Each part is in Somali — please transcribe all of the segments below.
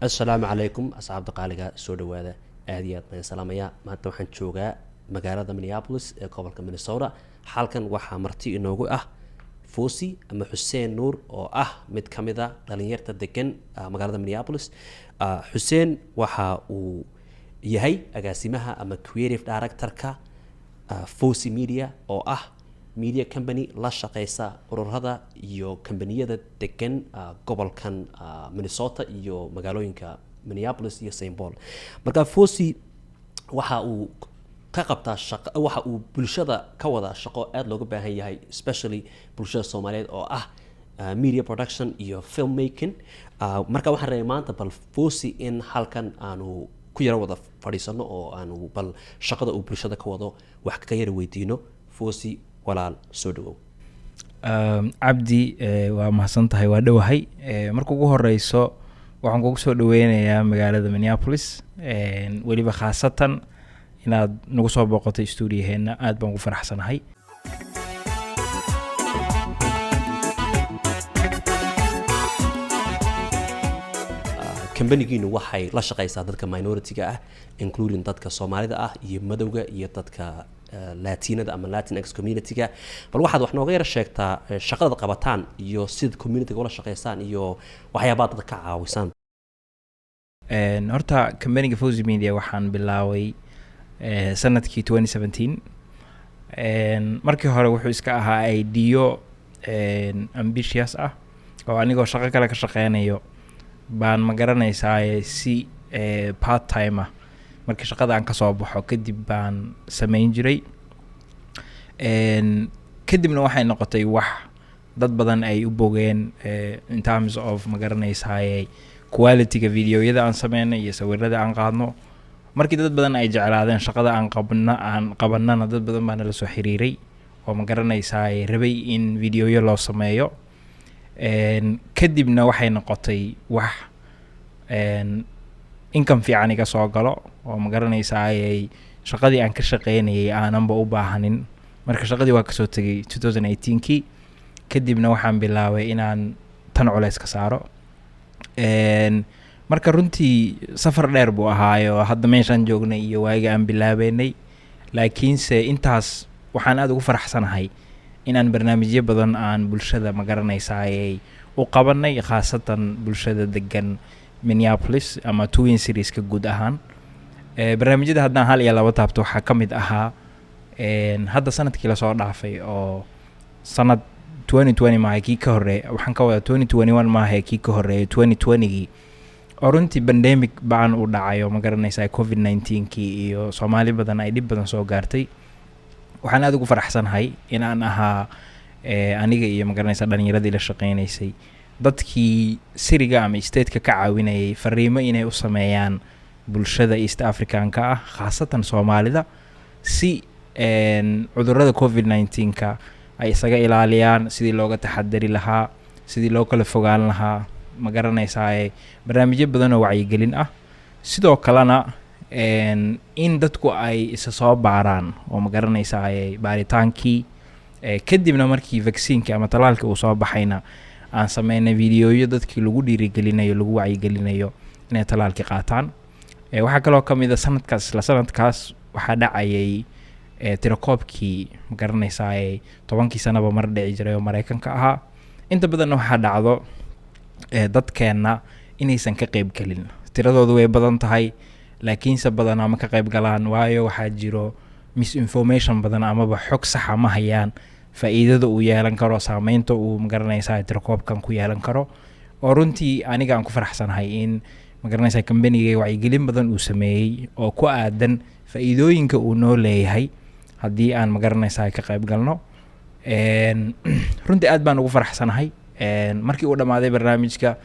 Assalaamu calaykum asxaabta qaaliga soo dhawaada aad iyo aad baan salaamayaa maanta waxaan joogaa magaalada Minneapolis ee gobolka Minnesota halkan waxaa marti inoogu ah Fosi ama Xuseen Nuur oo ah mid ka mid ah dhalinyarta degan magaalada Minneapolis. Xuseen waxa uu yahay agaasimaha ama creative director-ka Fosi Media oo ah media company la shaqeysa ururada iyo kambaniyada degan gobolkan Minnesota iyo magaalooyinka Minneapolis iyo St. Paul. Marka Fosi waxa uu ka qabtaa shaqo waxa uu bulshada ka wada shaqo aad looga baahan yahay especially bulshada Soomaaliyeed oo ah media production iyo filmmaking. Marka waxaan rabay maanta bal Fosi in halkan aanu ku yara wada fadhiisano oo aanu bal shaqada uu bulshada ka wado wax ka yara weydiino. Fosi walaal soo dhawow. Cabdi waa mahadsantahay waa dhawahay marka ugu horeyso waxaan kugu soo dhaweynayaa magaalada Minneapolis waliba khaasatan inaad nagu soo booqatay studio-heena aad baan ugu faraxsanahay. Company-giinu waxay la shaqeysaa dadka minority-ga ah including dadka Soomaalida ah iyo madowga iyo dadka Latinada ama Latinx community-ga. Bal waxaad wax nooga yara sheegtaa shaqada qabataan iyo sida community-ga ula shaqeysaan iyo waxyaabaha dadka ka caawisaan. Horta company-ga Fosi Media waxaan bilaaway sanadkii 2017. Markii hore wuxuu iska ahaa idea ambitious ah oo anigoo shaqo kale ka shaqeynayo baan ma garanaysaa si part time ah markii shaqada aan ka soo baxo kadib baan sameyn jiray. Kadibna waxay noqotay wax dad badan ay u bogeen in terms of ma garanaysaa quality-ga video-yada aan sameynay iyo sawirrada aan qaadno. Markii dad badan ay jeclaadeen shaqada aan qabanana dad badan baa nala soo xiriiray oo ma garanaysaa rabay in video-yo loo sameeyo. Kadibna waxay noqotay wax income fiican iga soo galo oo ma garanaysaa shaqadii aan ka shaqeynayay aananba u baahanin. Marka shaqadii waa kasoo tagay 2018kii kadibna waxaan bilaabay inaan tan culays ka saaro. Marka runtii safar dheer buu ahaayo hadda meeshaan joognay iyo waaga aan bilaabeynay laakiinse intaas waxaan aad ugu faraxsanahay inaan barnaamijyo badan aan bulshada ma garanaysaa u qabanay khaasatan bulshada degan Minneapolis ama Twin Cities-ka guud ahaan. Barnaamijyada haddaan hal iyo laba taabto waxaa ka mid ahaa hadda sanadkii la soo dhaafay oo sanad 2020 maaha kii ka horeeyay waxaan ka wadaa 2021 maaha kii ka horeeyay 2020gii oo runtii pandemic baan u dhacayo ma garanaysaa COVID-19kii iyo Soomaali badan ay dhib badan soo gaartay. Waxaan aad ugu faraxsanahay in aan ahaa aniga iyo ma garanaysaa dhalinyaradii la shaqeynaysay dadkii siriga ama state-ka ka caawinayay fariimo inay u sameeyaan bulshada East African-ka ah khaasatan Soomaalida si cudurrada COVID-19ka ay isaga ilaaliyaan sidii looga taxadari lahaa sidii loo kala fogaan lahaa ma garanaysaa barnaamijyo badan oo wacyigelin ah. Sidoo kalena in dadku ay isa soo baaraan oo ma garanaysaa baaritaankii kadibna markii vaccine-ka ama talaalka uu soo baxayna aan sameynay video-yo dadkii lagu dhiirigelinayo lagu wacyigelinayo inay talaalka qaataan. Waxaa kaloo ka mid ah sanadkaas waxaa dhacayay tirakoobkii ma garanaysaa 10kii sanaba mar dhici jiray oo Mareykanka ahaa. Inta badan waxaa dhacdo dadkeena inaysan ka qayb galin tiradoodu way badan tahay laakiinse badanaa ma ka qayb galaan waayo waxaa jiro misinformation badan amaba xog sax ma hayaan faa'iidada uu yeelan karo saameynta uu ma garanaysaa tirakoobkan ku yeelan karo. oo runtii aniga aan ku faraxsanahay in ma garanaysaa company-ga wacyigelin badan uu sameeyay oo ku aadan faa'iidooyinka uu noo leeyahay haddii aan ma garanaysaa ka qayb galno. Runtii aad baan ugu faraxsanahay. Markii uu dhamaaday barnaamijka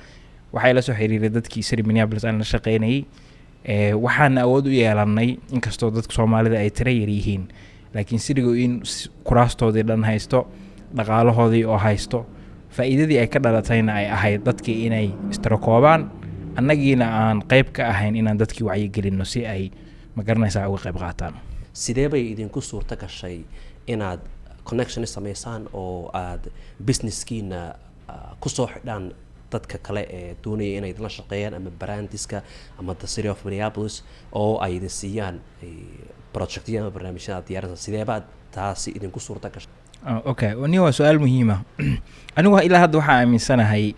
waxay la soo xiriiray dadkii City Minneapolis aan la shaqeynayay. Waxaan awood u yeelanay inkastoo dadka Soomaalida ay tira yar yihiin laakiin sirigu in kuraastoodii dhan haysto dhaqaalahoodii oo haysto faa'iidadii ay ka dhalatayna ay ahayd dadkii inay istirakoobaan annagiina aan qayb ka ahayn inaan dadkii wacyigelinno si ay ma garanaysaa uga qayb qaataan. Sidee bay idinku suurta gashay inaad connection sameysaan oo aad business-kiina ku soo xidhaan dadka kale ee doonaya inay la shaqeeyaan ama brandiska ama the city of Minneapolis oo ay idin siiyaan projectyo ama barnaamijyada diyaarinta sideeba taasi idinku suurta gashay? Okay, wani waa su'aal muhiim ah. Anigu ilaa hadda waxaan aaminsanahay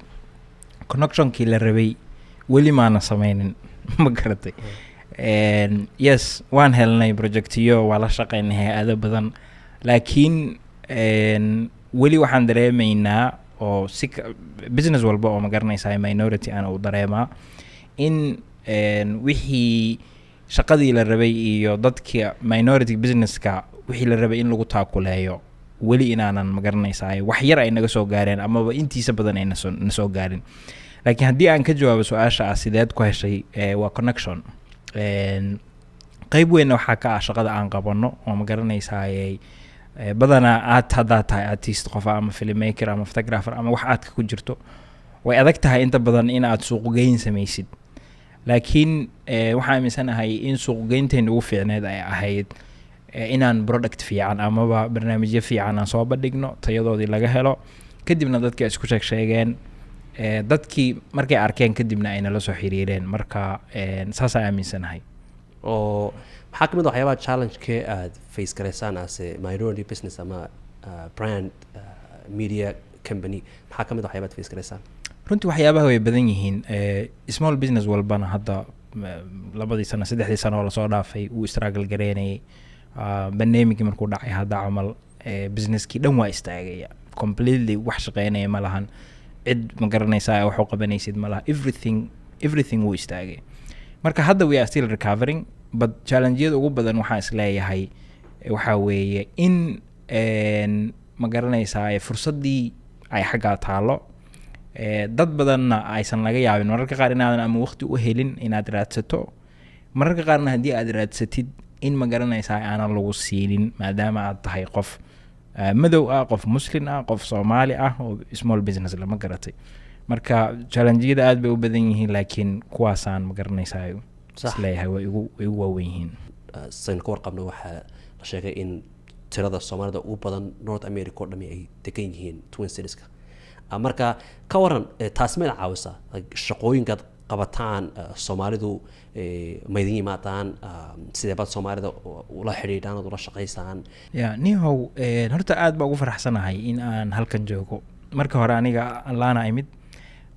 connectionkii la rabay weli maana sameynin ma garatay. Yes, waan helnay projectyo, waa la shaqeynay hay'ado badan, laakiin weli waxaan dareemaynaa oo si business walba oo ma garanaysaa minority aan u dareemaa in wixii shaqadii la rabay iyo dadka minority businesska wixii la rabay in lagu taakuleeyo weli inaanan ma garanaysaa wax yar ay naga soo gaareen amaba intiisa badan ay na soo gaarin. laakiin haddii aan ka jawaabo su-aasha sideed ku heshay waa connection. qayb weyn waxaa ka ah shaqada aan qabano oo ma garanaysaa badanaa aad haddaa tahay artist qof ama filmmaker ama photographer ama wax aad ku jirto way adag tahay inta badan in aad suuq geyn samaysid. laakiin waxaan aaminsanahay in suuq geynteena ugu fiicneed ay ahayd inaan product fiican amaba barnaamijyo fiican aan soo bandhigno tayadoodii laga helo kadibna dadka isku sheegeen dadkii markay arkeen kadibna ay nala soo xiriireen. marka saasaan aaminsanahay. oo maxaa ka mid ah waxyaabaha challenge-kee aad face garaysaan as minority business ama brand media company? maxaa ka mid ah waxyaabaha aad face garaysaan? runtii waxyaabaha way badan yihiin. small business walbana hadda 2 sano 3 sano oo lasoo dhaafay uu struggle gareynayay. barnaamijkii markuu dhacay hadda camal businesskii dhan waa istaagaya completely, wax shaqeynaya ma lahan, cid ma garanaysaa wax u qabanaysid ma laha, everything wuu istaagay. marka hadda we are still recovering, but challenge-yada ugu badan waxaan isleeyahay waxaa weeye in ma garanaysaa fursaddii ay xaggaa taalo, dad badanna aysan laga yaabin mararka qaar inaadan ama waqti u helin inaad raadsato, mararka qaarna haddii aad raadsatid in ma garanaysaa aanan lagu siinin maadaama aad tahay qof madow ah, qof muslim ah, qof Soomaali ah oo small business lama garatay. marka challenge-yada aad bay u badan yihiin, laakiin kuwaasaan ma garanaysaa isleeyahay way igu waaweyn yihiin. saynu ka warqabno waxaa la sheegay in tirada Soomaalida ugu badan North America oo dhami ay degan yihiin Twin Cities-ka. marka ka waran taas ma caawisa shaqooyinkaad qabataan Soomaalidu maydin yimaadaan sidee baad Soomaalida ula xiriiraan oo ula shaqaysaan? nihow horta aad baan ugu faraxsanahay in aan halkan joogo. marka hore aniga Atlanta imid,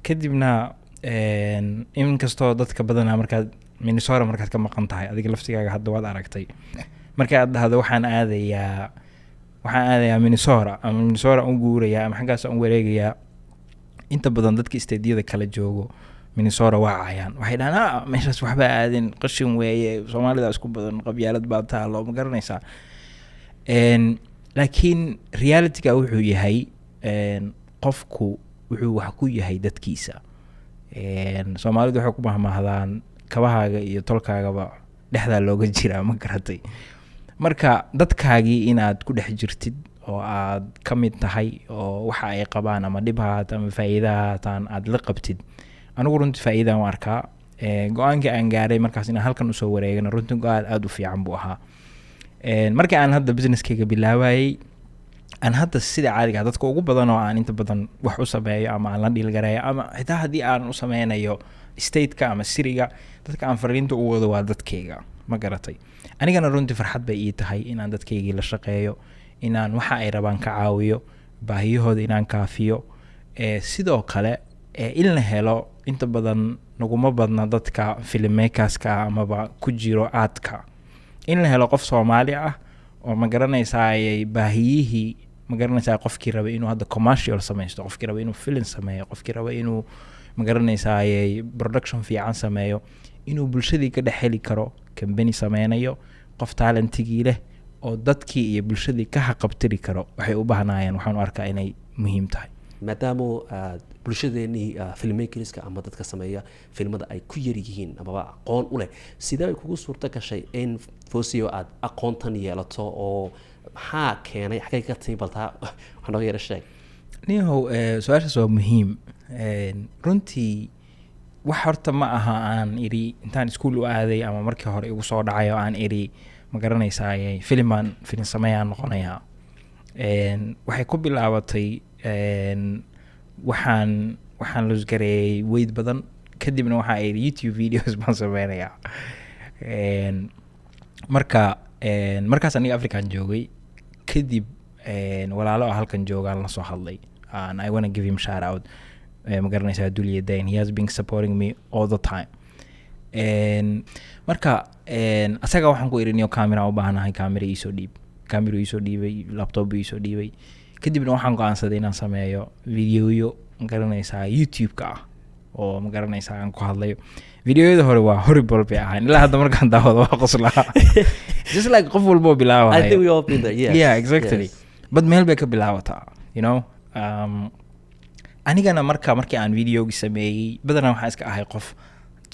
kadibna inkastoo dadka badanaa markaad Minnesota markaad ka maqan tahay adiga laftigaaga hadda waad aragtay, marka aad dhahdo waxaan aadayaa Minnesota ama Minnesota u guurayaa ama xaggaas u wareegayaa, inta badan dadka isteediyada kala joogo Minnesota waa caayaan, waxay dhahaan meeshaas waxba aadin, qashin weeye, Soomaalida isku badan, qabyaalad baa taalo, ma garanaysaa. laakiin reality-ga wuxuu yahay qofku wuxuu wax ku yahay dadkiisa. Soomaalidu waxay ku mahmahdaan kabahaaga iyo tolkaagaba dhexdaa looga jiraa, ma garatay. marka dadkaagii inaad ku dhex jirtid oo aad ka mid tahay oo waxa ay qabaan ama dhib haata ama faa'iido haataan aad la qabtid, anigu runtii faa'iidaan u arkaa. go-aankii aan gaaray markaas inaan halkan usoo wareegana runtii go-aan aad u fiican buu ahaa. markii aan hadda businesskayga bilaabayay, aan hadda sida caadiga dadka ugu badan oo aan inta badan wax u sameeyo ama aan la dhiilgarayo ama xitaa haddii aan u sameynayo stateka ama siriga, dadka aan fariinta u wado waa dadkayga, ma garatay. anigana runtii farxad bay ii tahay inaan dadkaygii la shaqeeyo, inaan waxa ay rabaan ka caawiyo, baahiyahooda inaan kaafiyo. sidoo kale in la helo inta badan naguma badna dadka filmmakerska amaba ku jiro aadka, in la helo qof Soomaali ah oo ma garanaysaa baahiyihii, ma garanaysaa qofkii raba inuu hadda commercial samaysto, qofkii raba inuu film sameeyo, qofkii raba inuu ma garanaysaa production fiican sameeyo, inuu bulshadii ka dhex heli karo company sameynayo, qof talentigii leh oo dadkii iyo bulshadii ka haqabtiri karo waxay u baahnayeen. waxaan u arkaa inay muhiim tahay maadaama bulshadeenii filmmakerska ama dadka sameeya filmada ay ku yar yihiin amaba aqoon u leh, sidee ay kugu suurta gashay in Fosio aad aqoontan yeelato oo maxaa keenay xagay ka timi baltaa wax nooga yara sheeg? nihow su-aashaas waa muhiim. runtii wax horta ma aha aan iri intaan iskuul u aaday ama markii hore igu soo dhacay oo aan iri ma garanaysaa film sameeyaan noqonayaa. waxay ku bilaabatay waxaan lose gareeyay weight badan kadibna waxaa iri YouTube videos baan sameynayaa markaas aniga African joogay kadib walaalo halkan joogaan la soo hadlay and I want to give him shout out magaranaysaa Dulyadayn. He has been supporting me all the time. Marka asaga waxaan ku irinyo camera u baahanahay, camera iisoo dhiibay, laptop iisoo dhiibay. Kadibna waxaan go'aansaday inaan sameeyo videoyo magaranaysaa YouTube-ka ah oo magaranaysaa aan ku hadlayo. Videoyada hore waa horrible bay ahaan ilaa hadda markaan daawado waa qoslaa. Just like qof walbo bilaabay. I think we all been there. Yes. Yeah, exactly. Yes. But meel bay ka bilaabataa, you know. Anigana markii aan videogi sameeyay badanaa waxaan iska ahay qof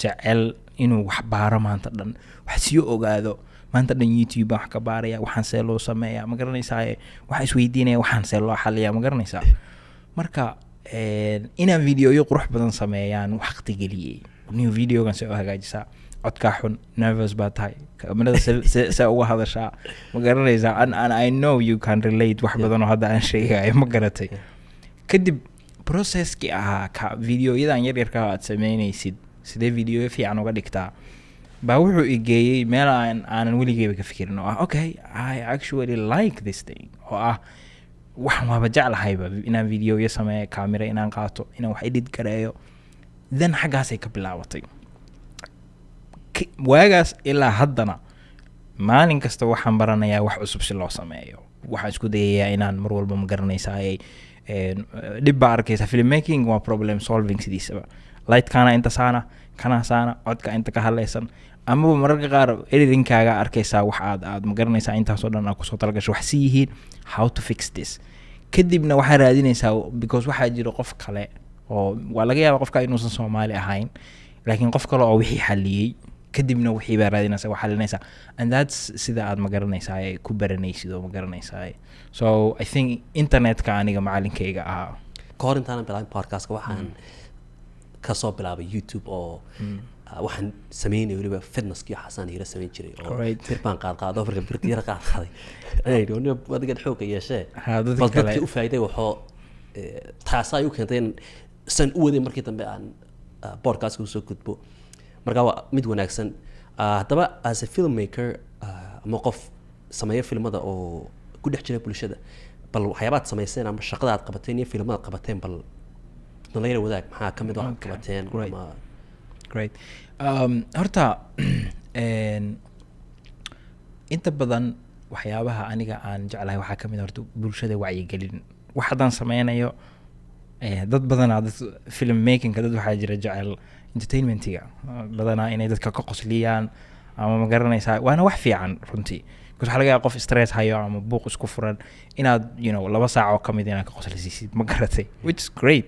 jecel inuu wax baaro maanta dhan, wax sii ogaado. Maanta dhan YouTube wax ka baaraya, waxaan see loo sameeyaa, ma garanaysaa, waxa isweydiinaya waxaan see loo xaliyaa, ma garanaysaa. Marka inaan videoyo qurux badan sameeyaan waqti geliyay. New videogan soo hagaajisaa, codka xun, nervous baa tahay, kamarada se uga hadashaa, ma garanaysaa. And I know you can relate wax badan oo hadda aan sheegayo, ma garatay. Kadib processkii ahaa ka videoyadan yaryarka aad sameynaysid sidee video fiican uga dhigtaa baa wuxuu igeeyay meel aanan weligeyba ka fikirin oo ah okay, I actually like this thing oo ah waxaan waaba jeclahayba inaan videoyo sameeyo, camera inaan qaato, inaan wax edit gareeyo. Then xaggaasay ka bilaabatay. Waagaas ilaa haddana maalin kasta waxaan baranayaa wax cusub si loo sameeyo. Waxaan isku dayayaa inaan mar walba ma garanaysaa dhib baa arkaysa. Filmmaking waa problem solving sidiisaba. Light-kaana inta saana, kana saana, codka inta ka hadlaysan, amaba mararka qaar editing-kaaga arkaysaa wax aad ma garanaysaa intaasoo dhan aad kusoo talagasho wax si yihiin how to fix this. Kadibna waxaa raadinaysaa because waxaa jiro qof kale oo waa laga yaabaa qofka inuusan Soomaali ahayn laakiin qof kale oo wixii xaliyay kadibna wixii baa raadinaysaa wax xalinaysaa, and that's sida aad ma garanaysaa ku baranaysid oo ma garanaysaa. So I think internetka aniga macalinkayga ahaa. Kahor intaan bilaabin podcast-ka waxaan ka soo bilaabay YouTube oo waxaan sameynay waliba fitness-kii xasaan hira sameyn jiray oo birbaan qaado farka birtiira qaaday ay doonyo wadiga xoog yeeshay bal dadkii u faa'iiday waxoo taas ay u keentay san u waday markii dambe aan podcast-ka soo gudbo. Marka waa mid wanaagsan. Haddaba as a filmmaker ama qof sameeyo filmada oo ku dhex jira bulshada, bal waxyaabaad samayseen ama shaqada aad qabateen iyo filmada qabateen bal nala wadaag maxaa ka mid ah qabateen. Great. Horta inta badan waxyaabaha aniga aan jeclahay waxaa ka mid ah horta bulshada wacyigelin. Wax haddaan sameynayo dad badanaa dad filmmaking-ka dad waxaa jira jecel entertainment-iga badanaa inay dadka ka qosliyaan ama ma garanaysaa waana wax fiican runtii. Waxaa laga yaabaa qof stress hayo ama buuq isku furan inaad 2 saac oo kamid inaad ka qoslisiisid, ma garatay, which is great.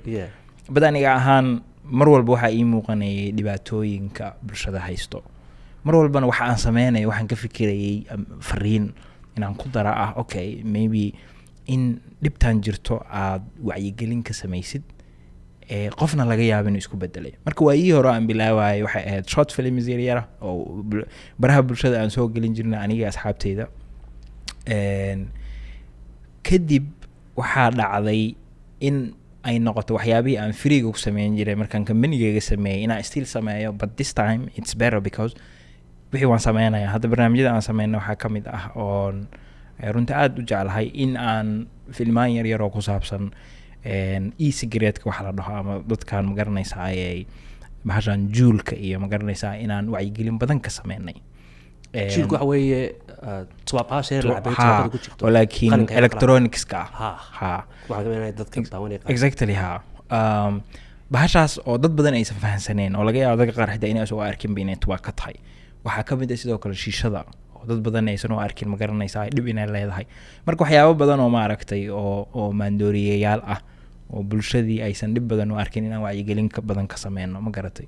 But aniga ahaan mar walba waxaa ii muuqanayay dhibaatooyinka bulshada haysto. Mar walbana waxa aan sameynayo waxaan ka fikirayay fariin inaan ku dara ah okay, maybe in dhibtaan jirto aad wacyigelin ka samaysid qofna laga yaabo inuu isku bedelay. Marka waa ii hore aan bilaaway waxay ahayd short films yar oo baraha bulshada aan soo gelin jirnay aniga asxaabteyda. Kadib waxaa dhacday in ay noqoto waxyaabihii aan freega ku sameyn jiray markaan kambanigayga sameeyay inaan still sameeyo, but this time it's better because wixii waan sameynayaa. Hadda barnaamijyada aan sameyno waxaa ka mid ah oon runtii aad u jeclahay in aan filmaan yar oo ku saabsan e-cigarette-ka waxa la dhaho ama dadkaan ma garanaysaa ay bahashan juulka iyo ma garanaysaa inaan wacyigelin badan ka sameynay. Juulka waxa weeye tubaabasheer la cabbay ku jirto laakiin electronics-ka waxa weeye dadka daawanaya. Exactly bahashaas oo dad badan aysan fahansaneen oo laga yaabo dadka qaar xitaa inay soo arkin inay tubaab ka tahay. Waxaa ka mid ah sidoo kale shiishada oo dad badan aysan arkin ma garanaysaa dhib inay leedahay. Marka waxyaabo badan oo ma aragtay oo maandooriyayaal ah oo bulshadii aysan dhib badan u arkin inaan wacyigelin ka badan ka sameyno, ma garatay.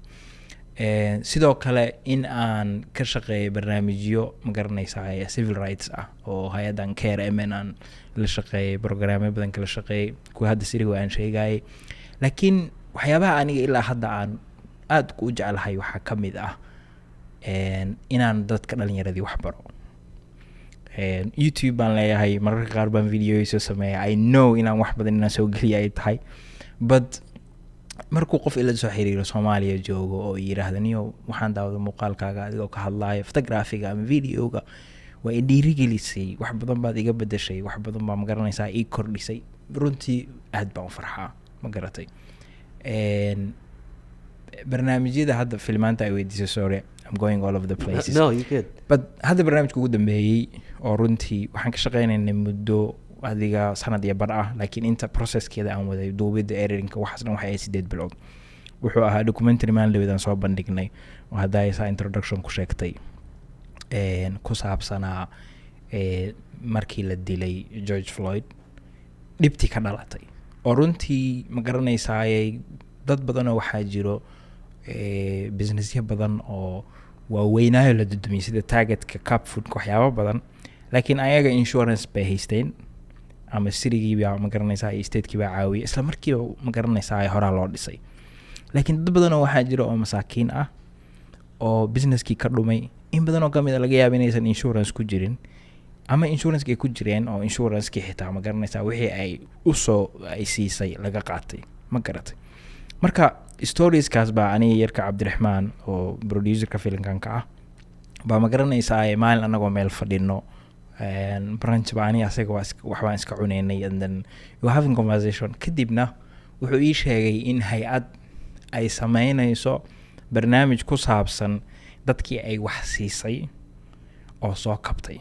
Sidoo kale in aan ka shaqeeyo barnaamijyo ma garanaysaa civil rights ah oo hay'adan KRMN aan la shaqeeyay, barnaamijyo badan kala shaqeeyay kuwa hadda siriga aan sheegay. Laakiin waxyaabaha aniga ilaa hadda aan aad ku jecelahay waxaa ka mid ah inaan dadka dhalinyaradii wax baro. YouTube baan leeyahay, mararka qaar baan videoyo soo sameeyaa. I know inaan wax badan inaan soo geliyo ay tahay, but markuu qof ila soo xiriiro Soomaaliya joogo oo yiraahdo niyo waxaan daawaday muuqaalkaaga adigoo ka hadlayo photography-ga ama video-ga waa dhiirigelisay wax badan baad iga bedeshay wax badan baa ma garanaysaa ii kordhisay runtii aad baan u farxaa ma garatay barnaamijyada hadda filmaanta ay weydiisay sorry I'm going all over the places no you good but hadda barnaamijka ugu dambeeyay oo runtii waxaan ka shaqeynaynay muddo adiga sanad iyo bar ah laakiin inta processkeeda aan waday duubida editingka waxaas dhan waxay 8 bilood wuxuu ahaa documentary maalin soo bandhignay oo hadda ay introduction ku sheegtay ku saabsanaa markii la dilay George Floyd dhibti ka dhalatay oo runtii ma garanaysaayay dad badan oo waxaa jiro businessya badan oo waaweynaayo la dudumiyay sida Targetka Cup Food waxyaabo badan laakiin ayaga insurance bay haysteen ama city-gii baa ma garanaysaa state-kii baa caawiyay isla markiiba ma garanaysaa horaa loo dhisay laakiin dad badan oo waxaa jira oo masaakiin ah oo businesskii ka dhumay in badan oo kamid laga yaabo inaysan insurance ku jirin ama insurance-kii ku jireen oo insurance-kii xitaa ma garanaysaa wixii ay ay siisay laga qaatay ma garatay marka stories-kaas baa aniga yarka Cabdiraxmaan oo producer-ka filimkanka ah baa ma garanaysaa maalin anagoo meel fadhino branch baa aniga asaga waxbaan iska cuneynay and then we were having conversation kadibna wuxuu ii sheegay in hay-ad ay sameynayso barnaamij ku saabsan dadkii ay wax siisay oo soo kabtay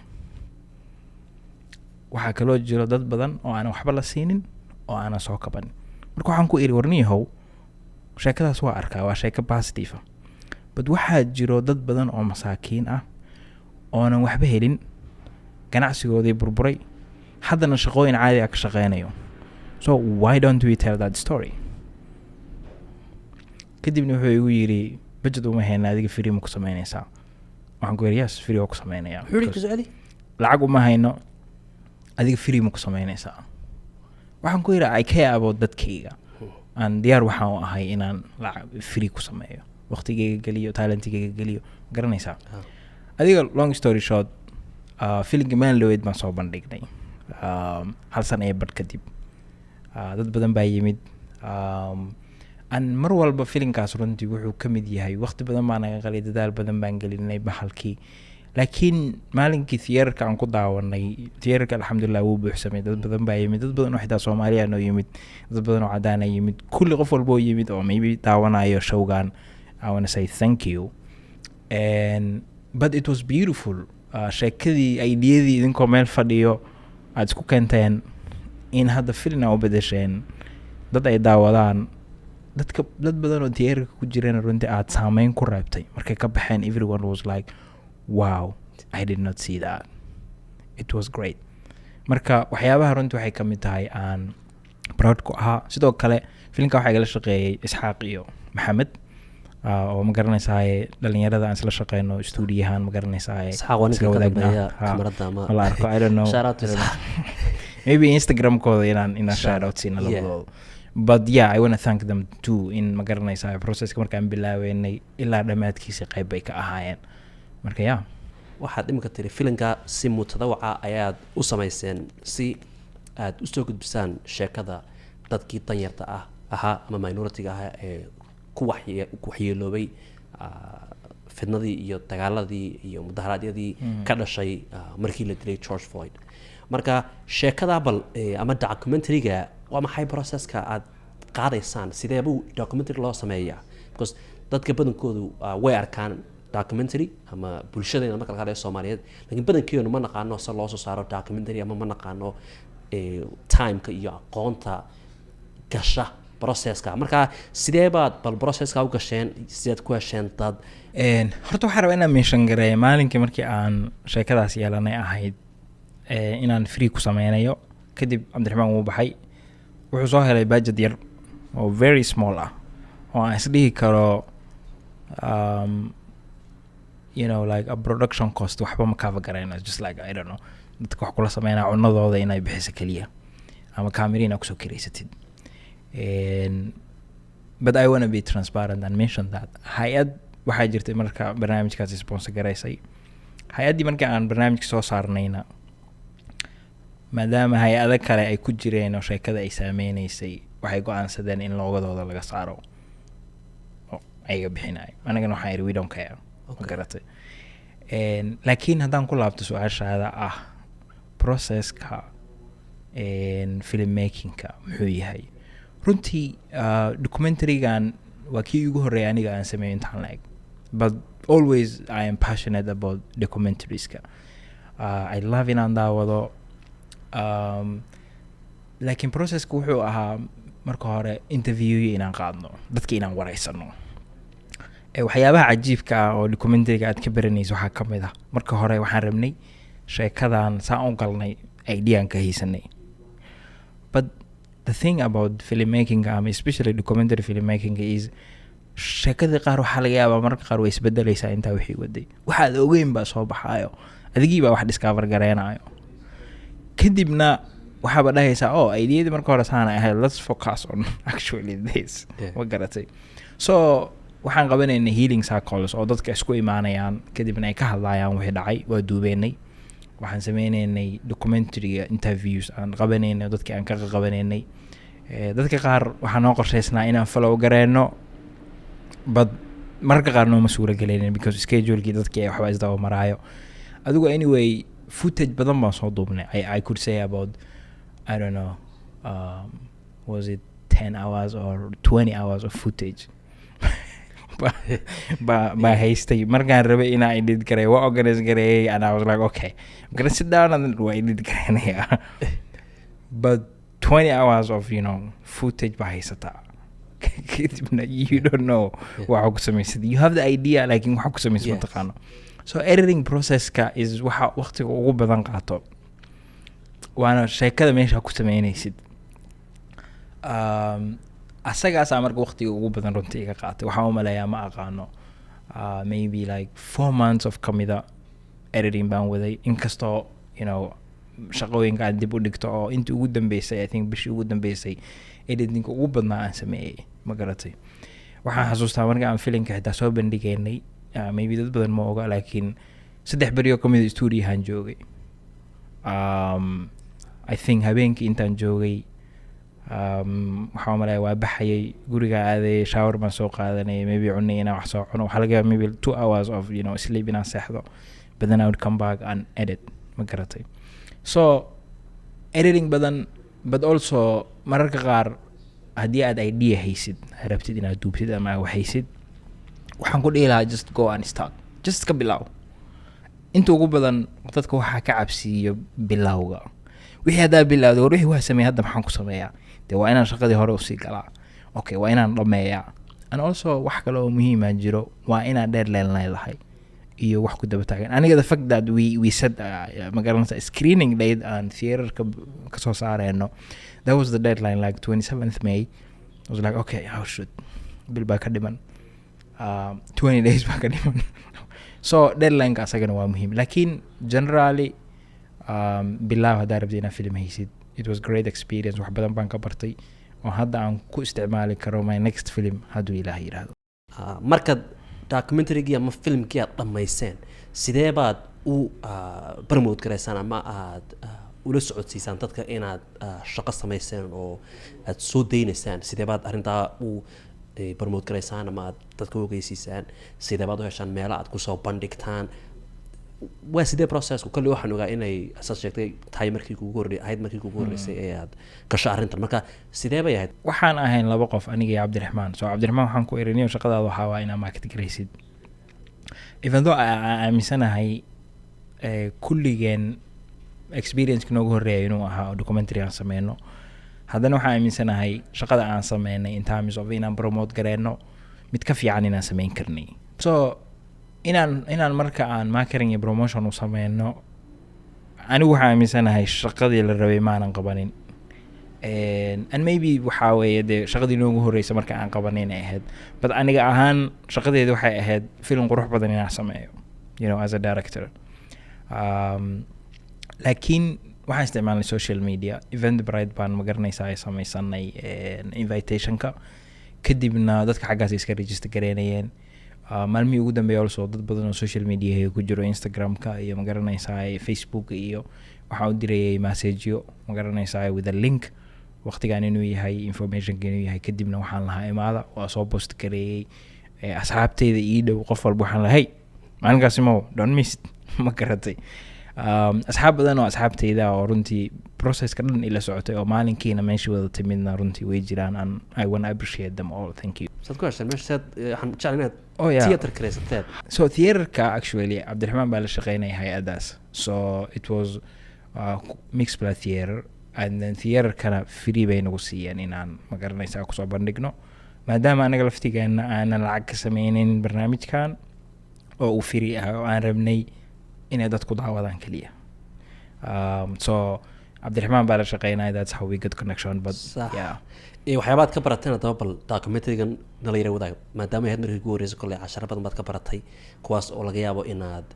waxaa kaloo jiro dad badan oo aan waxba la siinin oo aan soo kaban marka waxaan ku iri warniyahow sheekadaas waa arkaa waa sheeko positive but waxaa jiro dad badan oo masaakiin ah oonan waxba helin ganacsigoodii burburay haddana shaqooyin caadi ah ka shaqeynayo so why don't we tell that story kadibna wuxuu igu yiri budget uma hayna adiga free ma ku sameynaysaa waxaan ku yiri yes free oo ku sameynayaa lacag uma hayno adiga free ma ku sameynaysaa waxaan ku yiri I care about dadkayga aan diyaar waxaan u ahay inaan lacag free ku sameeyo waqtigayga geliyo talentigayga geliyo garanaysaa adiga long story short filimka Manloweyd baan soo bandhignay hal sano iyo badh kadib dad badan baa yimid aan mar walba filimkaas runtii wuxuu ka mid yahay waqti badan baan naga qalay dadaal badan baan gelinay bahalkii laakiin maalinkii theaterka aan ku daawanay theaterka alxamdulillah wuu buuxsamay dad badan baa yimid dad badan oo xitaa Soomaaliya noo yimid dad badan oo cadaan yimid kulli qof walba oo yimid oo maybe daawanayo showgan I want to say thank you but it was beautiful sheekadii ideyadii idinkoo meel fadhiyo aad isku keenteen in hadda film u bedesheen dad ay daawadaan dad badan oo theaterka ku jireen runtii aad saameyn ku reebtay markay ka baxeen everyone was like wow I did not see that it was great marka waxyaabaha runtii waxay ka mid tahay aan proud ku ahaa sidoo kale filimka waxaa igala shaqeeyay Isxaaq iyo Maxamed oo ma garanaysaa dhalinyarada aan isla shaqeyno stuudiyahan ma garanaysaa Isxaaq waa ninka wadaagna kamarada ama la arko I don't know shout out to Isxaaq maybe Instagram kooda inaan shout out siina labadooda but yeah I want to thank them too in ma garanaysaa processka markaan bilaaweynay ilaa dhamaadkiisa qayb bay ka ahaayeen marka yaa waxaad imika tiri filimka si mutadawaca ayaad u samayseen si aad u soo gudbisaan sheekada dadkii danyarta ahaa ama minority-ga ahaa ee ku waxyeeloobay fidnadii iyo dagaaladii iyo mudaharaadyadii ka dhashay markii la dilay George Floyd marka sheekada bal ama documentary-ga waa maxay processka aad qaadaysaan sidee buu documentary loo sameeyaa because dadka badankoodu way arkaan documentary ama bulshadeena marka laga hadlayo Soomaaliyeed laakiin badankeenu ma naqaano sida loo soo saaro documentary ama ma naqaano time-ka iyo aqoonta gasha processka marka sidee baad bal processka u gasheen sidaad ku hesheen dad horta waxaan rabaa inaan mention gareeyo maalinkii markii aan sheekadaas yeelanay ahayd inaan free ku sameynayo kadib Cabdiraxmaan wuu baxay wuxuu soo helay budget yar oo very small ah oo aan isdhihi karo you know like a production cost waxba ma cover garayna just like I don't know dadka wax kula sameynaa cunadooda inay bixiso kaliya ama kaamiriina ku soo kireysatid but I want to be transparent and mention that hay'ad waxaa jirtay marka barnaamijkaasi sponsor garaysay hay'addii markii aan barnaamijka soo saarnayna maadaama hay-ado kale ay ku jireen oo sheekada ay saameynaysay waxay go-aansadeen in loogadooda laga saaro oo ayaga bixinayo anagana waxaan iri we don't care ma garatay laakiin haddaan ku laabto su-aashaada ah processka filmmakingka muxuu yahay runtii documentarygan waa kii ugu horreeya aniga aan sameeyo intaan la-eg but always I am passionate about documentarieska I love inaan daawado laakiin processka wuxuu ahaa marka hore interviewyo inaan qaadno dadka inaan wareysano waxyaabaha cajiibka ah oo documentaryga aad ka baranayso waxaa ka mid ah marka hore waxaan rabnay sheekadan saan u galnay ideaan ka haysanay but the thing about filmmaking especially documentary filmmaking is sheekadii qaar waxaa laga yaabaa mararka qaar way isbedelaysaa intaa wixii waday waxaad ogeyn baa soo baxaayo adigii baa wax discover gareynayo kadibna waxaaba dhahaysaa ideadii marka hore saana ahayd let's focus on actually this ma garatay so waxaan qabanaynay healing circles oo dadka isku imaanayaan kadibna ay ka hadlayaan wixii dhacay waa duubeynay waxaan sameynaynay documentary interviews aan qabanaynay dadkii aan ka qabanaynay dadka qaar waxaan noo qorshaysnaa inaan follow gareyno but mararka qaar nooma suura galaynin because schedulekii dadkii ay waxba isdaba maraayo adigu anyway footage badan baan soo duubnay I could say about I don't know was it 10 hours or 20 hours of footage ba haystay markaan rabay inaan edit garay waa organize gareeyay and I was like okay I'm gonna sit down and waa edit gareynaya but 20 hours of footage ba haysataa kadibna you don't know waxa ku samaysad you have the idea laakiin waxa ku samaysad ma taqaano so editing processka is waxa waqtiga ugu badan qaato waana sheekada meesha ku sameynaysid asagaas marka waqtiga ugu badan runtii iga qaatay waxaan u maleeyaa ma aqaano maybe like 4 months of kamida editing baan waday inkastoo shaqooyinka aan dib u dhigto oo intii ugu dambeysay I think bishii ugu dambeysay editingka ugu badnaa aan sameeyey ma garatay waxaan xasuustaa marka aan filimka xitaa soo bandhigaynay maybe dad badan ma oga laakiin 3 beriyo kamida studiohan joogay I think habeenkii intaan joogay waxaa malaya waa baxayay guriga aaday shower baan soo qaadanayay maybe cunay inaan wax soo cuno waxaa laga yaaba maybe 2 hours of sleep inaan seexdo but then I would come back and edit ma garatay so editing badan but also mararka qaar haddii aad idea haysid rabtid inaad duubsid ama waxaysid waxaan ku dhihi lahaa just go and start just ka bilow inta ugu badan dadka waxaa ka cabsiiyo bilowga wixii haddaa bilowda war wixii waa sameeyay hadda maxaan ku sameeyaa dee waa inaan shaqadii hore usii galaa okay waa inaan dhameeyaa and also wax kale oo muhiimaa jiro waa inaan deadline leedahay iyo wax ku daba taagan aniga the fact that we said magaranaysa screening date aan theaterka kasoo saareyno that was the deadline like 27th May I was like okay how should bil baa ka dhiman 20 days baa ka dhiman so deadline-ka asagana waa muhiim laakiin generally bilaaw haddaa rabtay inaad film haysid it was great experience wax badan baan ka bartay oo hadda aan ku isticmaali karo my next film hadduu ilaahay yidhaahdo markaad documentarygii ama filmkii aad dhammayseen sidee baad u promote garaysaan ama aad ula socodsiisaan dadka inaad shaqo samayseen oo aad soo daynaysaan sidee baad arrintaa u promote garaysaan ama aad dadka u ogeysiisaan sidee baad u heshaan meelo aad kusoo bandhigtaan waa sidee processku kolley waxaan ogaa inay asaad sheegtay tahay markii kugu horreysay ee aad gasho arrintan marka sidee bay ahayd waxaan ahayn 2 qof aniga iyo cabdiraxmaan waxaan ku erinayo shaqadaada waxaa waa inaa market garaysid even though aaminsanahay kulligeen experience noogu horreeya inuu ahaa documentary aan sameyno haddana waxaan aaminsanahay shaqada aan sameynay in terms of inaan promote gareyno mid ka fiican inaan sameyn karnay so inaan marka aan marketing iyo promotion u sameyno anigu waxaan aaminsanahay shaqadii la rabay maanan qabanin and maybe waxaa weeye dee shaqadii noogu horreysa marka aan qabanin ay ahayd but aniga ahaan shaqadeeda waxay ahayd film qurux badan inaan sameeyo as a director laakiin waxaan isticmaalnay social media Eventbrite baan magaranaysaa ay sameysanay invitationka kadibna dadka xaggaas iska register gareynayeen maalmihii ugu dambeeya also dad badan oo social media ku jiro Instagramka iyo magaranaysaa Facebook iyo waxaan u dirayay messageyo magaranaysaa with a link waqtigan inuu yahay informationka inuu yahay kadibna waxaan lahaa imaada waa soo post gareeyey asxaabteyda ii dhow qof walba waxaan lahay maalinkaasi don't miss it ma garatay asxaab badan oo asxaabteyda oo runtii processka dhan ila socotay oo maalinkiina meesha wada timidna runtii way jiraan and I want to appreciate them all. Thank you. sad ku heshay meesha waxaan jeclaan inaad yeah. theater kareysateed. So theaterka actually Cabdiraxmaan baa la shaqeynaya hay-adaas, so it was mixed play theater and then theaterkana free bay nagu siiyeen inaan magaranaysaa kusoo bandhigno maadaama anaga laftigeena aanan lacag ka sameynin barnaamijkan oo uu free ah oo aan rabnay inay dadku daawadaan kaliya. So Cabdiraxmaan baa la shaqeynaya, that's how we got connection. But yeah, waxyaabaad ka barateen hadaba bal documentary-gan dhalinyaro wadaag maadaama ahayd markii ugu horreysay kolley casharo badan baad ka baratay kuwaas oo laga yaabo inaad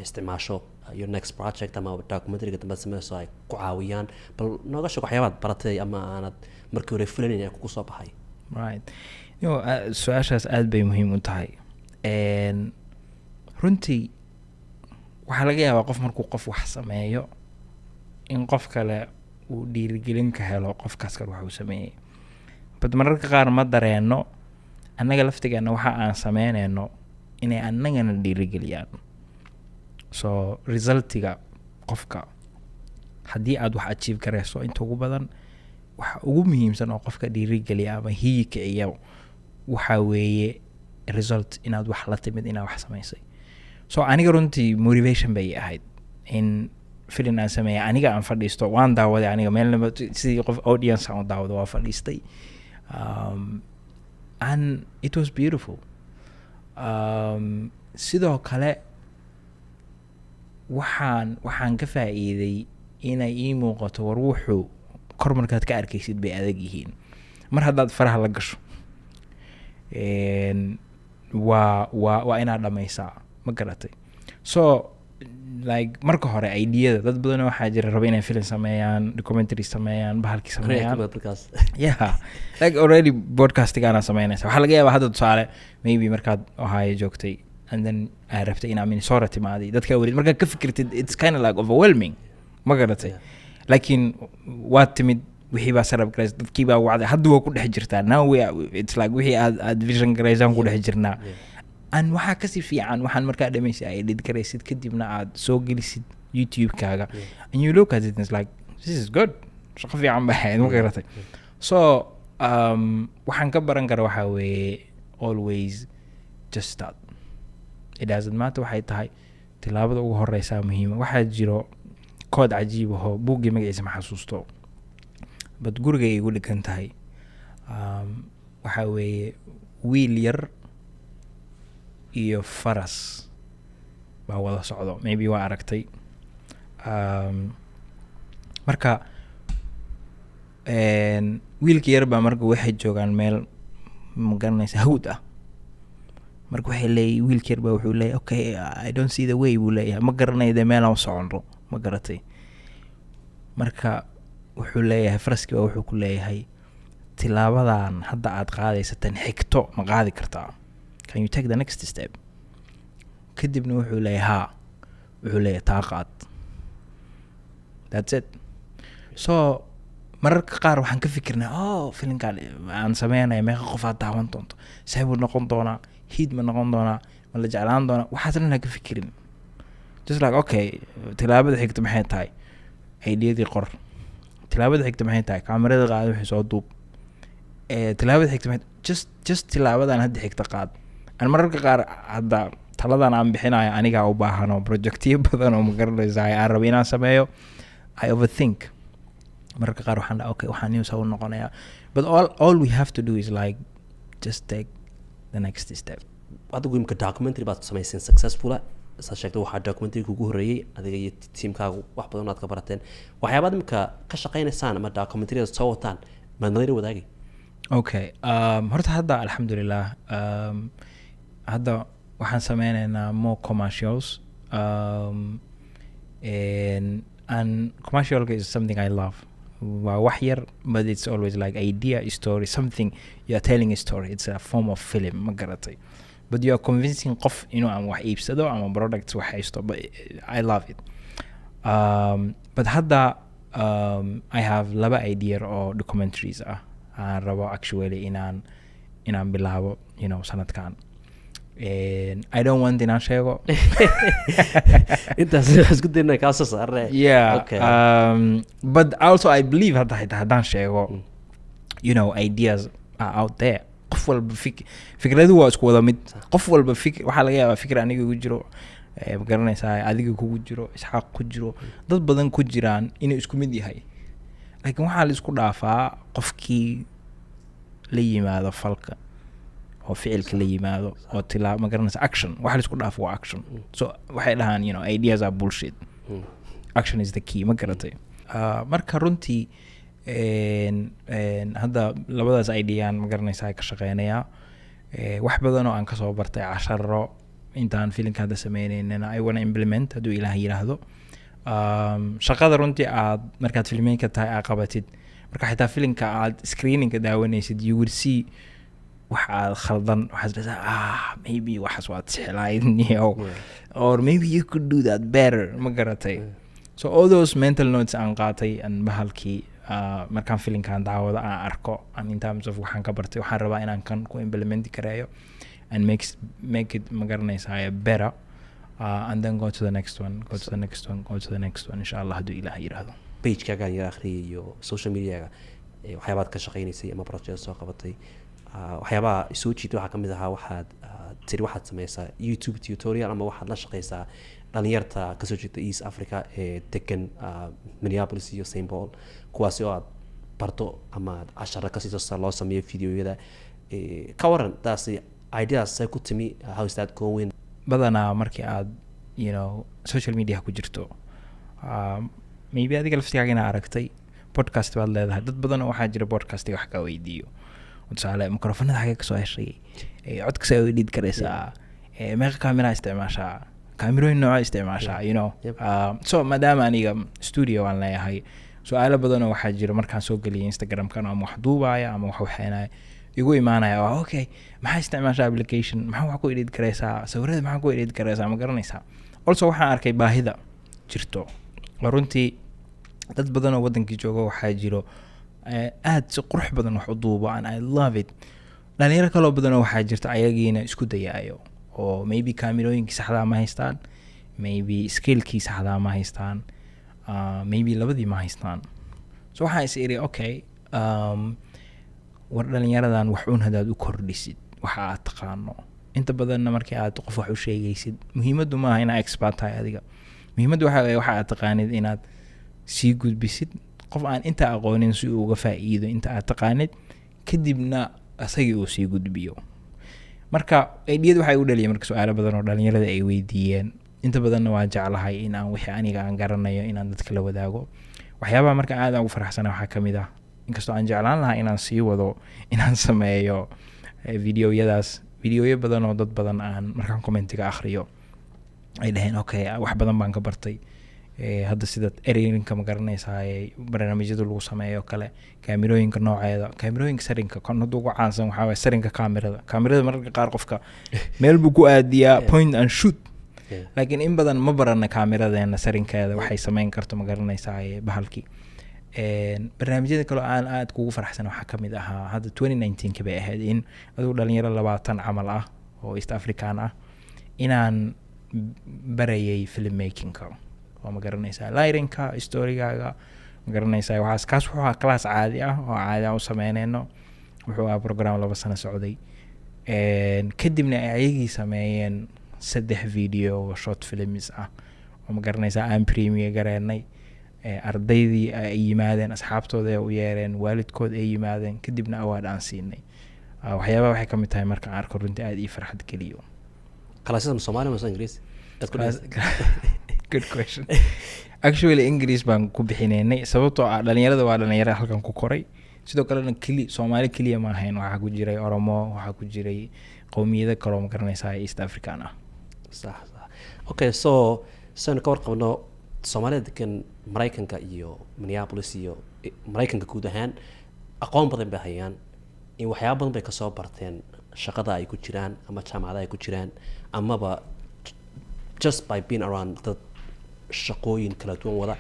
isticmaasho your next project ama documentary-ga dambe sameyso ay ku caawiyaan. bal nooga sheeg waxyaabaad baratay ama aanad markii hore filanin ay kugu soo baxay. Right. Su-aashaas aad bay muhiim u tahay. Runtii waxaa laga yaabaa qof markuu qof wax sameeyo in qof kale uu dhiirigelin ka helo qofkaas kale wax uu sameeyey, but mararka qaar ma dareeno annaga laftigeena waxa aan sameynayno inay annagana dhiirigeliyaan. So resultiga qofka haddii aad wax achieve garayso inta ugu badan waxa ugu muhiimsan oo qofka dhiirigeliya ama hiika iyo waxa weeye result inaad wax la timid inaad wax samaysay. So aniga runtii motivation bay ahayd in film aan sameeyay aniga aan fadhiisto waan daawaday aniga meelnaba sidii qof audience aan daawado waa fadhiistay and it was beautiful. Sidoo kale waxaan ka faa'iiday inay ii muuqato war wuxuu kor markaad ka arkaysid bay adag yihiin mar haddaad faraha la gasho waa inaad dhamaysaa ma garatay. So like marka hore ideada dad badan waxaa jira raba inay film sameeyaan, documentary sameeyaan, bahalkii sameeyaan. Yeah, like already broadcasting ana sameynaysa waxaa laga yaabaa hadda tusaale maybe markaad Ohio joogtay and then aad rabtay inaad Minnesota timaadi dadka warid markaad ka fikirtid it's kind of like overwhelming ma garatay. Laakiin waad timid wixii baa sarab gareys dadkii baa wacday hadda waa ku dhex jirtaa now it's like wixii aad vision gareysaan ku dhex jirnaa and waxaa kasii fiican waxaan markaa dhamaysay ay edit garaysid kadibna aad soo gelisid YouTube-kaaga and you look at it and it's like this is good shaqo fiican baa ahayd ma garatay. So waxaan ka baran kara waxaa weeye always just start. It doesn't matter waxay tahay tilaabada ugu horeysaa muhiima. Waxaa jiro kood cajiib ahoo buuggii magaciisa ma xasuusto but gurigay igu dhigan tahay waxaa weeye wiil yar iyo faras baa wada socdo maybe waa aragtay. Marka wiilka yar baa marka waxay joogaan meel ma garanaysa hawd ah marka waxay leeyihiin wiilka yar baa wuxuu leeyahay okay I don't see the way buu leeyahay ma garanayda meel aan soconro ma garatay. Marka wuxuu leeyahay faraskii baa wuxuu ku leeyahay tilaabadan hadda aad qaadaysatan xigto ma qaadi kartaa, can you take the next step? kadibna wuxuu leeyahay wuxuu leeyahay taa qaad, that's it. So mararka qaar waxaan ka fikirnaa filimkan aan sameynaya meeqa qof aad daawan doonto, see buu noqon doonaa, hiid ma noqon doonaa, ma la jeclaan doonaa, waxaas dhan ka fikirin. Just like okay tilaabada xigta maxay tahay, ideadii qor, tilaabada xigta maxay tahay, kaamirada qaad wixii soo duub, tilaabada xigta maxay just tilaabadan hadda xigta qaad. Aan mararka qaar hadda taladan aan bixinayo aniga u baahano projectiyo badan oo ma garanaysaa aan rabo inaan sameeyo I overthink. Mararka qaar waxaan dhahaa okay waxaan inuu soo noqonayaa but all we have to do is like just take the next step. adigu imka documentary baad samayseen successful sa sheegtay waxaa documentary kugu horeeyay adiga iyo teamkaagu wax badan aad ka barateen waxyaabaad imka ka shaqeynaysaan ama documentary soo wataan ma nala wadaagi. Okay horta hadda alxamdulillah hadda waxaan sameynaynaa more commercials and commercial is something I love. Wax yar but it's always like idea story something you are telling a story, it's a form of film ma garatay but you are convincing qof inuu aan wax iibsado ama products wax haysto but I love it. But hadda I have laba idea oo documentaries ah aan rabo actually inaan bilaabo sanadkan. I don't want inaan sheego. intaas isku dayna ka soo saarnay. Yeah. Okay. But also I believe haddaan sheego ideas are out there. qof walba fikradu waa isku wada mid. qof walba waxaa laga yaabaa fikir aniga ku jiro, ma garanaysaa adiga kugu jiro, Isxaaq ku jiro, dad badan ku jiraan inuu isku mid yahay. laakiin waxaa la isku dhaafaa qofkii la yimaado falka oo ficilka la yimaado oo tilaab ma garanaysaa action. waxa la isku dhaafo waa action. So waxay dhahaan ideas are bullshit. Action is the key, ma garatay. Marka runtii hadda labadaas ideaan ma garanaysaa ka shaqeynayaa. wax badan oo aan kasoo bartay casharo intaan filimka hadda sameynayna I wanna implement hadduu ilaahay yiraahdo. shaqada runtii aad markaad filmeenka tahay aad qabatid, marka xitaa filimka aad screeningka daawanaysid, you will see wax aad khaldan, waxaad leedahay maybe waxaas waad sixlayd or maybe you could do that better, ma garatay. So all those mental notes aan qaatay aan bahalkii markaan filimkaan daawado aan arko in terms of waxaan ka bartay, waxaan rabaa inaan kan ku implement kareeyo and make it ma garanaysaa better. And then go to the next one, go to the next one, go to the next one, inshallah hadduu ilaah yiraahdo. page-kaagaan yara akhriyay iyo social media-ga waxyaabaad ka shaqaynaysay ama project soo qabatay, waxyaabaha soo jiitay waxaa ka mid ahaa waxaad waxaad sameysaa YouTube tutorial ama waxaad la shaqaysaa dhalinyarta kasoo jeeda East Africa ee degan Minneapolis iyo St. Paul, kuwaasi oo aad barto ama casharo ka siiso sida loo sameeyo videoyada. ka waran taasi ideas say ku timi, how is that going? badanaa markii aad social media ku jirto, maybe adiga laftigaaga inaa aragtay podcast baad leedahay. dad badan oo waxaa jira podcastga wax kaa weydiiyo, tusaale microfonada xagee kasoo heshay, codkasa edit karaysaa, meeqa camera isticmaashaa, kaamirooyin nooca isticmaashaa, so maadaama aniga studio aan leeyahay, su-aalo badan oo waxaa jira markaan soo geliyay Instagram-kan ama wax duubaya ama wax waxeenaya igu imaanaya, okay maxaa isticmaashaa application, maxaa wax ku edit karaysaa, sawirada maxaa ku edit karaysaa, ma garanaysaa. Also waxaan arkay baahida jirto oo runtii dad badan oo wadankii jooga waxaa jiro aad si qurux badan wax u duubo and I love it. dhalinyaro kaloo badan oo waxaa jirta ayagiina isku dayaayo oo maybe kaamirooyinkii saxdaa ma haystaan, maybe skillkii saxdaa ma haystaan, maybe labadii ma haystaan. So waxaan is iri okay, war dhalinyaradan wax un hadaad u kordhisid waxa aad taqaano. inta badanna markii aad qof wax u sheegaysid, muhiimaddu maaha inaad expert tahay adiga, muhiimaddu waxa aad taqaanid inaad sii gudbisid qof aan inta aqoonin si uu uga faa'iido inta aad taqaanid, kadibna asagii uu sii gudbiyo. marka ideyada waxay u dhaliyeen marka su-aalo badan oo dhalinyarada ay weydiiyeen. inta badanna waa jeclahay in aan wixii aniga aan garanayo inaan dadka la wadaago. waxyaabaha marka aad ugu faraxsana waxaa ka mid ah, inkastoo aan jeclaan lahaa inaan sii wado inaan sameeyo videoyo badan oo dad badan aan markaan commentiga akhriyo ay dhaheen okay wax badan baan ka bartay. hadda sida ereyinka ma garanaysaa barnaamijyada lagu sameeyo kale, kaamirooyinka nooceeda, kaamirooyinka sarinka kan hadda ugu caansan waxaa waye sarinka kaamirada mararka qaar qofka meel buu ku aadiyaa point and shoot, laakiin in badan ma barana kaamiradeena sarinkeeda waxay sameyn karto ma garanaysaa bahalkii. barnaamijyada kale aan aad kugu faraxsan waxaa ka mid ahaa hadda 2019 ka bay ahayd in adigu dhalinyaro 20 camal ah oo East African ah inaan barayay filmmakingka oo ma garanaysaa lightingka, storygaaga ma garanaysaa waxaas. kaas wuxuu ahaa class caadi ah oo caadi ah u sameynayno, wuxuu ahaa program 2 sano socday. kadibna ayagii sameeyeen 3 video oo short films ah oo ma garanaysaa aan premiere gareynay. ardaydii ay yimaadeen, asxaabtooda ay u yeereen, waalidkood ay yimaadeen, kadibna awaad aan siinay. waxyaabaha waxay ka mid tahay marka aan arko runtii aad ii farxad geliyo. Classism Soomaali ama Ingiriisi? Good question. Actually English baan ku bixinaynay sababtoo ah dhalinyarada waa dhalinyaro halkan ku koray. sidoo kalena Soomaali kaliya ma ahayn, waxaa ku jiray Oromo, waxaa ku jiray qowmiyado kale oo ma garanaysaa East African ah. sax. Okay, so saan ka warqabno Soomaalida degan Mareykanka iyo Minneapolis iyo Mareykanka guud ahaan aqoon badan bay hayaan, in waxyaabo badan bay kasoo barteen shaqada ay ku jiraan ama jaamacada ay ku jiraan, amaba just by being around dad shaqooyin kala duwan wada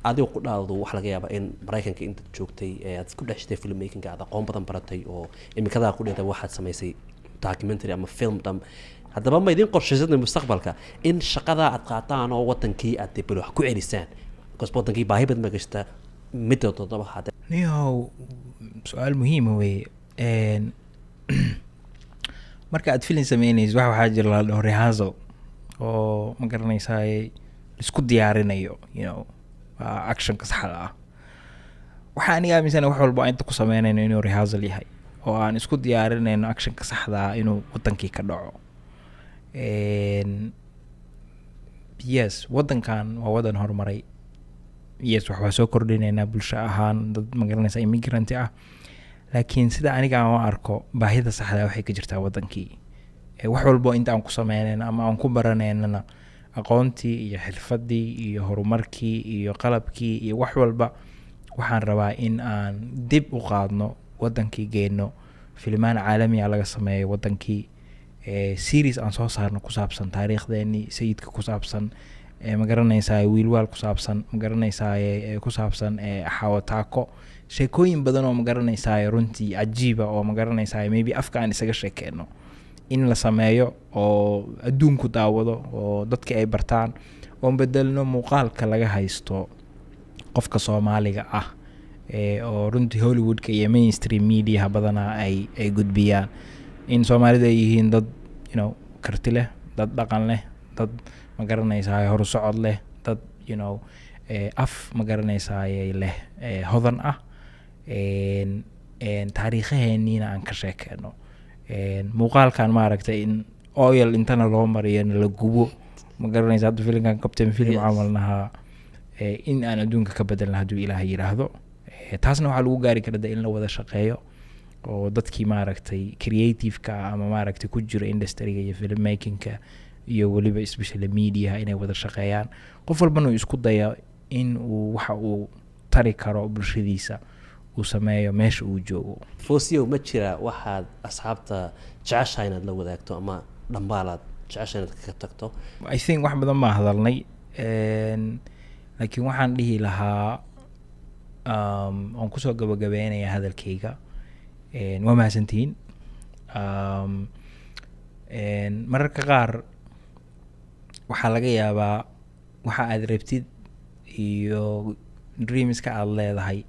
adigo ku dhaado wax laga yaabaa in Mareykanka inta joogtay aad isku dhexshay filmmaking aad aqoon badan baratay oo imikadaa ku dheeday waxaad samaysay documentary ama film dam haddaba ma idin qorshaysan mustaqbalka in shaqada aad qaataan oo wadankii aad dib wax ku celisaan because wadankii baahi badan ma gashta midda todoba hada niyow su'aal muhiim weeye marka aad film sameynayso waxaa jira la dhaho rehearsal oo ma garanaysaa isku diyaarinayo actionka saxda ah waxaa aniga aaminsan wax walba inta ku sameynayno inuu rehearsal yahay oo aan isku diyaarinayno actionka saxda ah inuu wadankii ka dhaco yes wadankan waa wadan horumaray yes waxaa soo kordhinaynaa bulsho ahaan dad ma garanaysaa immigrant ah laakiin sida aniga aan arko baahida saxda waxay ka jirtaa wadankii wax walba inta aan ku sameynayno ama aan ku baranayno aqoontii iyo xirfadii iyo horumarkii iyo qalabkii iyo wax walba waxaan rabaa in aan dib u qaadno wadankii geeno filmaan caalami ah laga sameeyo wadankii series aan soo saarno ku saabsan taariikhdeeni sayidka ku saabsan ma garanaysaa wiilwaal ku saabsan ma garanaysaa ku saabsan xawataako sheekooyin badan oo ma garanaysaa runtii cajiiba oo ma garanaysaa maybe afka aan isaga sheekeyno in la sameeyo oo adduunku daawado oo dadka ay bartaan oo bedelno muuqaalka laga haysto qofka Soomaaliga ah oo runtii Hollywoodka iyo mainstream media badana ay gudbiyaan in Soomaalida ay yihiin dad karti leh dad dhaqan leh dad ma garanaysaa hor socod leh dad af ma garanaysaa leh hodan ah taariikhaheennina aan ka sheekeyno muuqaalkan maaragtay in oil intana loo mariyo la gubo ma garanaysaa hadda filimkan Captain Film camalnaha in aan adduunka ka bedelna hadduu Ilaahay yiraahdo taasna waxaa lagu gaari karaa in la wada shaqeeyo oo dadkii maaragtay creative-ka ama maaragtay ku jira industry-ga iyo filmmaking-ka iyo waliba especially media inay wada shaqeeyaan qof walbana uu isku dayo in uu waxa uu tari karo bulshadiisa uu sameeyo meesha uu joogo Foosio ma jira waxaad asxaabta jeceshahay inaad la wadaagto ama dhambaalaad jeceshahay inaad ka tagto I think wax badan ma hadalnay laakiin waxaan dhihi lahaa aan kusoo gabagabeynaya hadalkayga waa mahadsantihiin mararka qaar waxaa laga yaabaa waxa aad rabtid iyo dreamska aad leedahay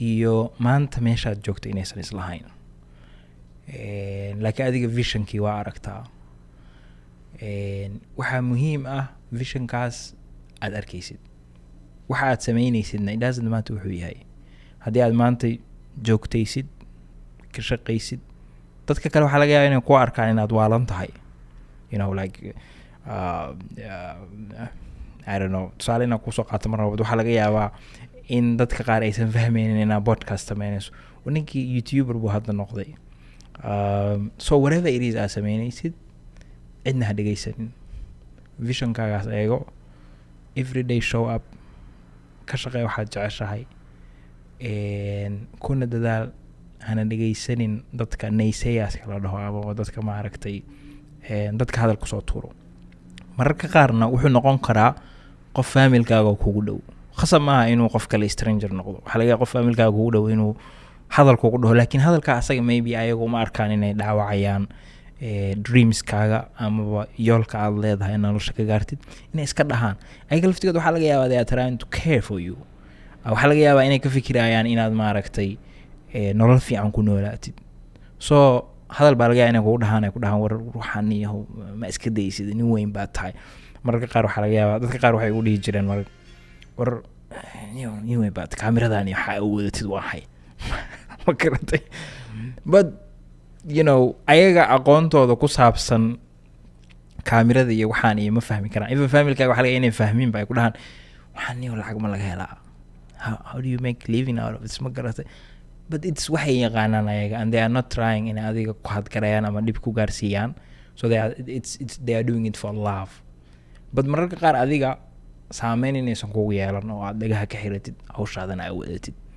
iyo maanta meeshaad joogto inaysan islahayn laakiin adiga visionkii waa aragtaa waxaa muhiim ah visionkaas aad arkaysid waxa aad sameynaysidna it doesn't matter wuxuu yahay haddii aad maanta joogtaysid ka shaqaysid dadka kale waxaa laga yaabaa inay ku arkaan inaad waalan tahay like I don't know tusaale inaan kusoo qaato mar walba waxaa laga yaabaa in dadka qaar aysan fahmaynin inaad podcast sameynayso ninkii YouTuber buu hadda noqday so whatever it is aad sameynaysid cidna ha dhegaysanin visionkaagaas eego everyday show up ka shaqee waxaad jeceshahay kuna dadaal hana dhegaysanin dadka naysayaaska la dhaho ama dadka maaragtay dadka hadal kusoo tuuro mararka qaarna wuxuu noqon karaa qof familkaaga kugu dhow khasab maaha inuu qof kale stranger noqdo waxaa laga yaabaa qof familkaaga kugu dhow inuu hadal kugu dhaho laakiin hadalka asaga maybe ayagu ma arkaan inay dhaawacayaan dreamskaaga amaba yoolka aad leedahay in nolosha ka gaartid inay iska dhahaan ayaga laftigood waxaa laga yaabaa they are trying to care for you waxaa laga yaabaa inay ka fikirayaan inaad maaragtay nolol fiican ku noolaatid so hadal baa laga yaabaa inay kugu dhahaan ay ku dhahaan war ruuxan iyo ma iska daysid nin weyn baa tahay mararka qaar waxaa laga yaabaa dadka qaar waxay ugu dhihi jireen war nin weyn baa kaamiradan iyo waxaa wadatid waa hay ma garatay but ayaga aqoontooda ku saabsan kaamirada iyo waxaan iyo ma fahmi karaan even familkaaga waxaa laga yaabaa inay fahmiin ba ay ku dhahaan waxaan niyo lacag ma laga helaa how do you make living out of this ma garatay but it's waxay yaqaanaan ayaga and they are not trying in adiga ku hadgarayaan ama dhib ku gaarsiiyaan so they are doing it for love but mararka qaar adiga saameyn inaysan kugu yeelan oo aad dhagaha ka xiratid hawshaadana aa wadatid